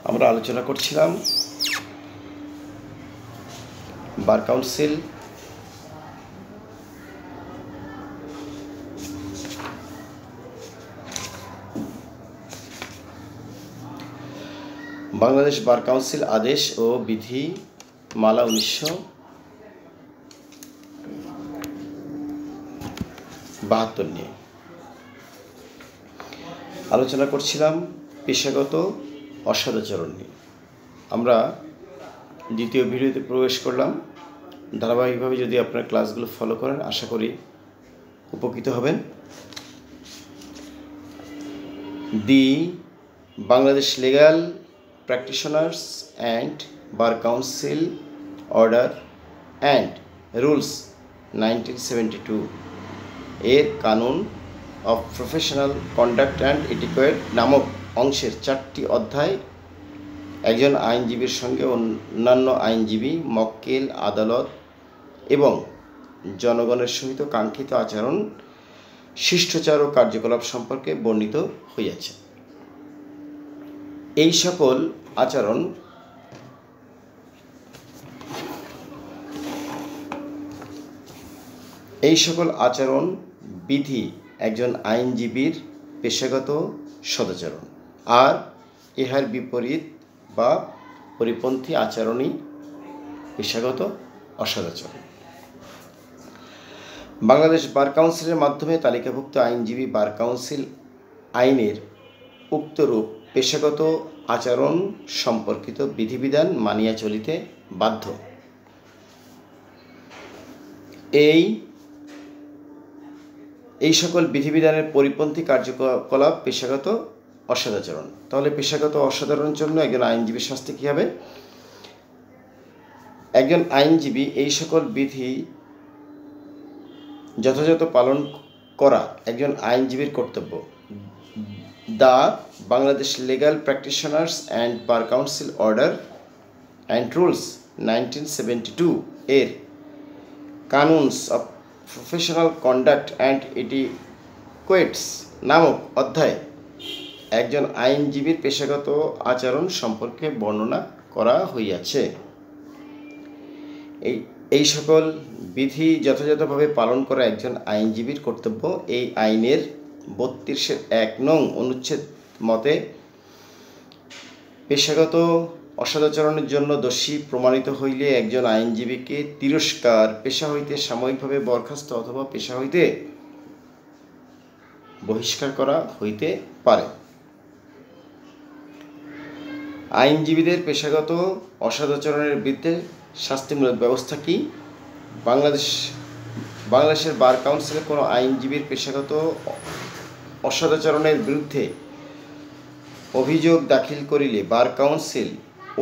আমরা আলোচনা করছিলাম bar council Bangladesh bar council আদেশ ও বিধি মালা 1972 নিয়ে আলোচনা করছিলাম পেশাগত অসদাচরণ নিয়ে। আমরা দ্বিতীয় ভিডিওতে প্রবেশ করলাম। ধারাবাহিকভাবে যদি আপনারা ক্লাসগুলো ফলো করেন আশা করি উপকৃত হবেন। The Bangladesh legal practitioners and bar council order and rules 1972 এর canon of professional conduct and etiquette নামক অংশের 4টি অধ্যায় একজন আইনজীবীর সঙ্গে অন্যান্য আইনজীবী, মক্কেল, আদালত এবং জনগণের সহিত কাঙ্ক্ষিত আচরণ, শিষ্টাচার ও কার্যকলাপ সম্পর্কে বর্ণিত হইয়াছে। এই সকল আচরণ বিধি একজন আইনজীবীর পেশাগত সদাচরণ, আর ইহার বিপরীত বা পরিপন্থী আচরণই পেশাগত অসদাচরণ। বাংলাদেশ বার কাউন্সিলের মাধ্যমে তালিকাভুক্ত আইনজীবী বার কাউন্সিল আইনের উক্তরূপ পেশাগত আচরণ সম্পর্কিত বিধিবিধান মানিয়া চলিতে বাধ্য। এই সকল বিধিবিধানের পরিপন্থী কার্যকলাপ পেশাগত অসদাচরণ। তাহলে পেশাগত অসদাচরণের জন্য একজন আইনজীবীর শাস্তি কী হবে? একজন আইনজীবী এই সকল বিধি যথাযথ পালন করা একজন আইনজীবীর কর্তব্য। The Bangladesh legal practitioners and bar council order and rules 1972 এর canons of professional conduct and etiquettes নামক অধ্যায়ে একজন আইনজীবীর পেশাগত আচরণ সম্পর্কে বর্ণনা করা হইয়াছে। এই সকল বিধি যথাযথভাবে পালন করা একজন আইনজীবীর কর্তব্য। এই আইনের 32-1 নং অনুচ্ছেদ মতে পেশাগত অসদাচরণের জন্য দোষী প্রমাণিত হইলে একজন আইনজীবীকে তিরস্কার, পেশা হইতে সাময়িকভাবে বরখাস্ত অথবা পেশা হইতে বহিষ্কার করা হইতে পারে। আইনজীবীদের পেশাগত অসদাচরণের বিরুদ্ধে শাস্তিমূলক ব্যবস্থা কি? বাংলাদেশের বার কাউন্সিলে কোনো আইনজীবীর পেশাগত অসদাচরণের বিরুদ্ধে অভিযোগ দাখিল করিলে বার কাউন্সিল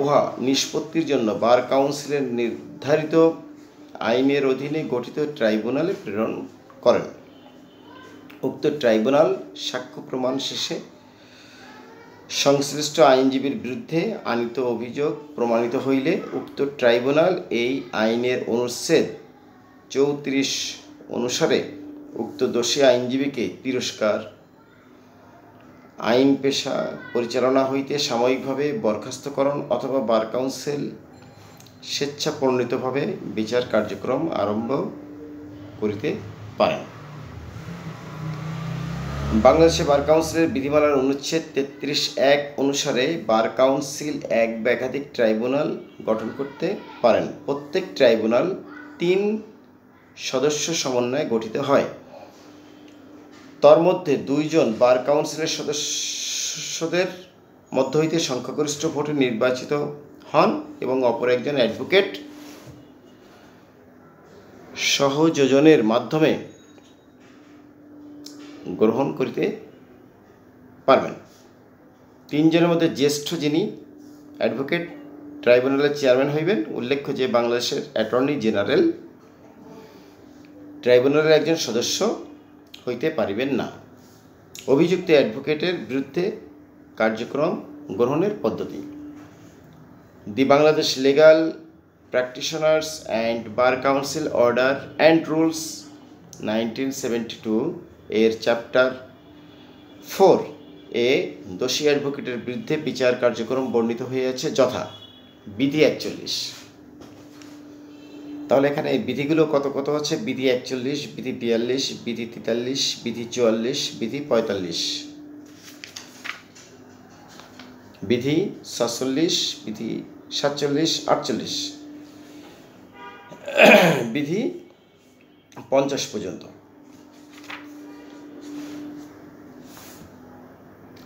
উহা নিষ্পত্তির জন্য বার কাউন্সিলের নির্ধারিত আইনের অধীনে গঠিত ট্রাইব্যুনালে প্রেরণ করেন। উক্ত ট্রাইব্যুনাল সাক্ষ্য প্রমাণ শেষে সংশ্লিষ্ট আইনজীবীর বিরুদ্ধে আনীত অভিযোগ প্রমাণিত হইলে উক্ত ট্রাইব্যুনাল এই আইনের অনুচ্ছেদ 34 অনুসারে উক্ত দোষী আইনজীবীকে তিরস্কার, আইন পেশা পরিচালনা হইতে সাময়িকভাবে বরখাস্তকরণ অথবা বার কাউন্সিল স্বেচ্ছাপ্রণীতভাবে বিচার কার্যক্রম আরম্ভ করিতে পারেন। বাংলাদেশে বার কাউন্সিলের বিধিমালার অনুচ্ছেদ 33(1) অনুসারে বার কাউন্সিল এক বা একাধিক ট্রাইব্যুনাল গঠন করতে পারেন। প্রত্যেক ট্রাইব্যুনাল 3 সদস্য সমন্বয়ে গঠিত হয়। তন্মধ্যে 2 জন বার কাউন্সিলের সদস্যদের মধ্য হইতে সংখ্যাগরিষ্ঠ ভোটে নির্বাচিত হন এবং অপর একজন অ্যাডভোকেট সহযোজনের মাধ্যমে গ্রহণ করিতে পারবেন। 3 জনের মধ্যে জ্যেষ্ঠ যিনি অ্যাডভোকেট ট্রাইব্যুনালের চেয়ারম্যান হইবেন। উল্লেখ্য যে বাংলাদেশের অ্যাটর্নি জেনারেল ট্রাইব্যুনালের একজন সদস্য হইতে পারিবেন না। অভিযুক্ত অ্যাডভোকেটের বিরুদ্ধে কার্যক্রম গ্রহণের পদ্ধতি। The Bangladesh legal practitioners and bar council order and rules 1972 এর চ্যাপ্টার 4 এ দোষী অ্যাডভোকেটের বিরুদ্ধে বিচার কার্যক্রম বর্ণিত হয়েছে যথা বিধি 41। তাহলে এখানে এই বিধিগুলো কত কত আছে? বিধি 41, বিধি 42, বিধি 43, বিধি 44, বিধি 45, বিধি 47, বিধি 47, 48, বিধি 50 পর্যন্ত।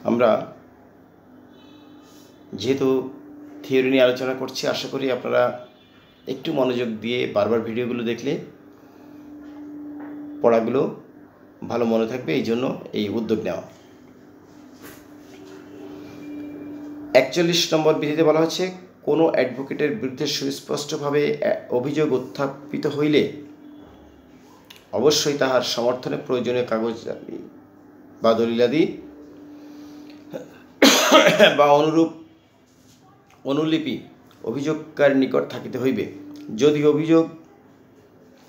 আমরা যেহেতু থিওরি নিয়ে আলোচনা করছি, আশা করি আপনারা একটু মনোযোগ দিয়ে বারবার ভিডিওগুলো দেখলে পড়াগুলো ভালো মনে থাকবে, এই জন্য এই উদ্যোগ নেওয়া। 41 নম্বর বিধিতে বলা হচ্ছে, কোনো অ্যাডভোকেটের বিরুদ্ধে সুস্পষ্টভাবে অভিযোগ উত্থাপিত হইলে অবশ্যই তাহার সমর্থনে প্রয়োজনীয় কাগজ বা দলিলাদি বা অনুলিপি অভিযোগকারীর নিকট থাকিতে হইবে। যদি অভিযোগ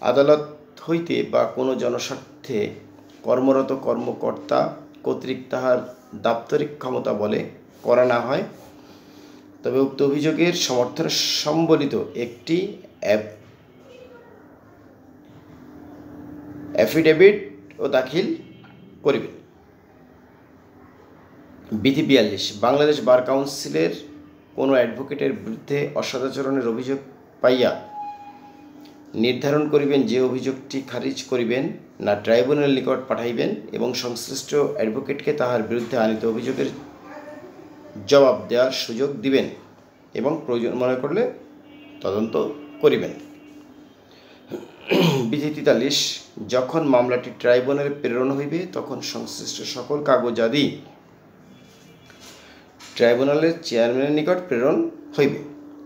আদালত হইতে বা কোনো জনস্বার্থে কর্মরত কর্মকর্তা কর্তৃক তাহার দাপ্তরিক ক্ষমতা বলে করা না হয়, তবে উক্ত অভিযোগের সমর্থনে সম্বলিত একটি অ্যাফিডেভিটও দাখিল করিবে। বিধি 42, বাংলাদেশ বার কাউন্সিলের কোনো অ্যাডভোকেটের বিরুদ্ধে অসদাচরণের অভিযোগ পাইয়া নির্ধারণ করিবেন যে অভিযোগটি খারিজ করিবেন না ট্রাইব্যুনালের নিকট পাঠাইবেন এবং সংশ্লিষ্ট অ্যাডভোকেটকে তাহার বিরুদ্ধে আনিত অভিযোগের জবাব দেওয়ার সুযোগ দিবেন এবং প্রয়োজন মনে করলে তদন্ত করিবেন। বিধি 43, যখন মামলাটি ট্রাইব্যুনালে প্রেরণ হইবে তখন সংশ্লিষ্ট সকল কাগজাদি ট্রাইব্যুনালের চেয়ারম্যানের নিকট প্রেরণ হইবে।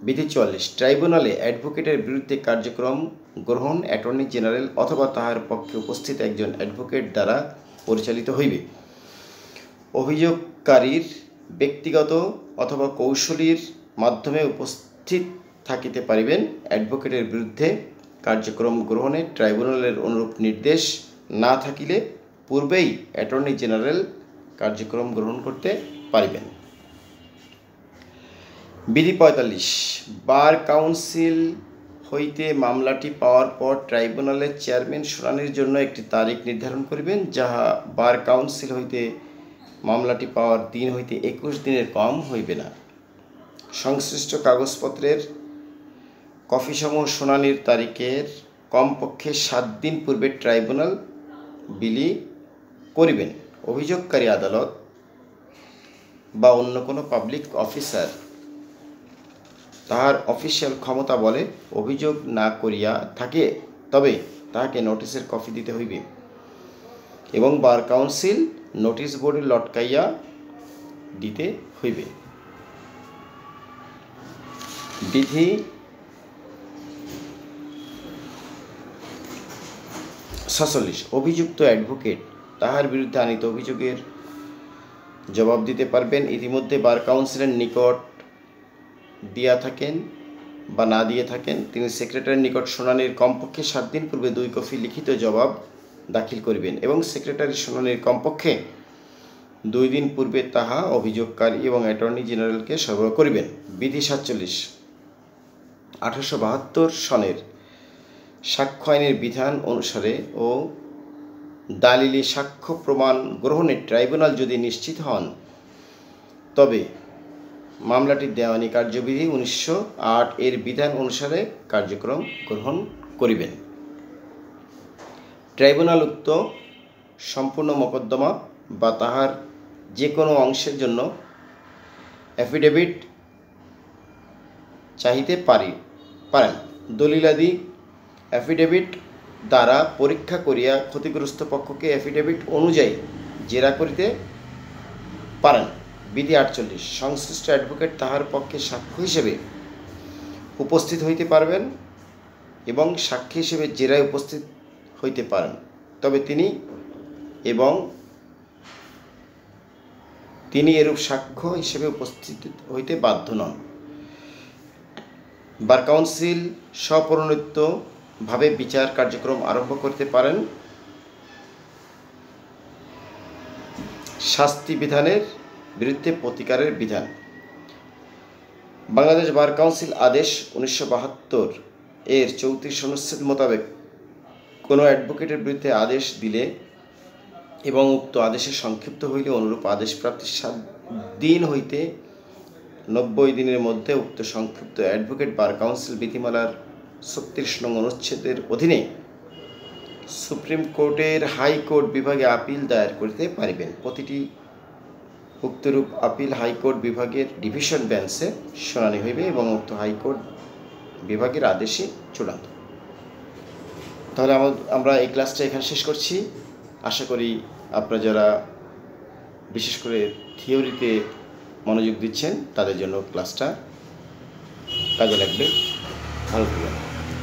বিধি 44, ট্রাইব্যুনালে অ্যাডভোকেটের বিরুদ্ধে কার্যক্রম গ্রহণ অ্যাটর্নি জেনারেল অথবা তাহার পক্ষে উপস্থিত একজন অ্যাডভোকেট দ্বারা পরিচালিত হইবে। অভিযোগকারীর ব্যক্তিগত অথবা কৌশলীর মাধ্যমে উপস্থিত থাকিতে পারিবেন। অ্যাডভোকেটের বিরুদ্ধে কার্যক্রম গ্রহণে ট্রাইব্যুনালের অনুরূপ নির্দেশ না থাকিলে পূর্বেই অ্যাটর্নি জেনারেল কার্যক্রম গ্রহণ করতে পারিবেন। বিধি 45, বার কাউন্সিল হইতে মামলাটি পাওয়ার পর ট্রাইব্যুনালের চেয়ারম্যান শুনানির জন্য একটি তারিখ নির্ধারণ করিবেন, যাহা বার কাউন্সিল হইতে মামলাটি পাওয়ার দিন হইতে 21 দিনের কম হইবে না। সংশ্লিষ্ট কাগজপত্রের কপিসমূহ শুনানির তারিখের কমপক্ষে 7 দিন পূর্বে ট্রাইব্যুনাল বিলি করিবেন। অভিযোগকারী আদালত বা অন্য কোনো পাবলিক অফিসার তাহার অফিসিয়াল ক্ষমতা বলে অভিযোগ না করিয়া থাকে, তবে তাহাকে নোটিশের কপি দিতে হইবে এবং বার কাউন্সিল নোটিশ বোর্ডে লটকাইয়া দিতে হইবে। বিধি 46, অভিযুক্ত অ্যাডভোকেট তাহার বিরুদ্ধে আনিত অভিযোগের জবাব দিতে পারবেন। ইতিমধ্যে বার কাউন্সিলের নিকট দিয়া থাকেন বা না দিয়ে থাকেন, তিনি সেক্রেটারির নিকট শুনানির কমপক্ষে 7 দিন পূর্বে 2 কপি লিখিত জবাব দাখিল করিবেন এবং সেক্রেটারি শুনানির কমপক্ষে 2 দিন পূর্বে তাহা অভিযোগকারী এবং অ্যাটর্নি জেনারেলকে সরবরাহ করিবেন। বিধি 47, 1872 সনের সাক্ষ্য আইনের বিধান অনুসারে ও দালিলি সাক্ষ্য প্রমাণ গ্রহণে ট্রাইব্যুনাল যদি নিশ্চিত হন, তবে মামলাটির দেওয়ানি কার্যবিধি 1908 এর বিধান অনুসারে কার্যক্রম গ্রহণ করিবেন। ট্রাইব্যুনাল উক্ত সম্পূর্ণ মোকদ্দমা বা তাহার যে কোনো অংশের জন্য অ্যাফিডেভিট চাহিতে পারেন। দলিলাদি অ্যাফিডেভিট দ্বারা পরীক্ষা করিয়া ক্ষতিগ্রস্ত পক্ষকে অ্যাফিডেভিট অনুযায়ী জেরা করিতে পারেন। বিধি 48, সংশ্লিষ্ট অ্যাডভোকেট তাহার পক্ষে সাক্ষ্য হিসেবে উপস্থিত হইতে পারবেন এবং সাক্ষী হিসেবে জেরায় উপস্থিত হইতে পারেন, তবে তিনি এরূপ সাক্ষ্য হিসেবে উপস্থিত হইতে বাধ্য নন। বার কাউন্সিল স্বপ্রণোদিতভাবে বিচার কার্যক্রম আরম্ভ করতে পারেন শাস্তি বিধানের বিরুদ্ধে প্রতিকারের বিধান। বাংলাদেশ বার কাউন্সিল আদেশ 1972 এর 34 অনুচ্ছেদ মোতাবেক কোনো অ্যাডভোকেটের বিরুদ্ধে আদেশ দিলে এবং উক্ত আদেশে সংক্ষিপ্ত হইলে অনুরূপ আদেশ প্রাপ্তির 7 দিন হইতে 90 দিনের মধ্যে উক্ত সংক্ষিপ্ত অ্যাডভোকেট বার কাউন্সিল বিধিমালার 36 নং অনুচ্ছেদের অধীনে সুপ্রিম কোর্টের হাইকোর্ট বিভাগে আপিল দায়ের করিতে পারিবেন। প্রতিটি উক্তরূপ আপিল হাইকোর্ট বিভাগের ডিভিশন বেঞ্চে শুনানি হইবে এবং উক্ত হাইকোর্ট বিভাগের আদেশই চূড়ান্ত। তাহলে আমরা এই ক্লাসটা এখানে শেষ করছি। আশা করি আপনারা যারা বিশেষ করে থিওরিতে মনোযোগ দিচ্ছেন তাদের জন্য ক্লাসটা কাজে লাগবে। ভালো থাকবেন।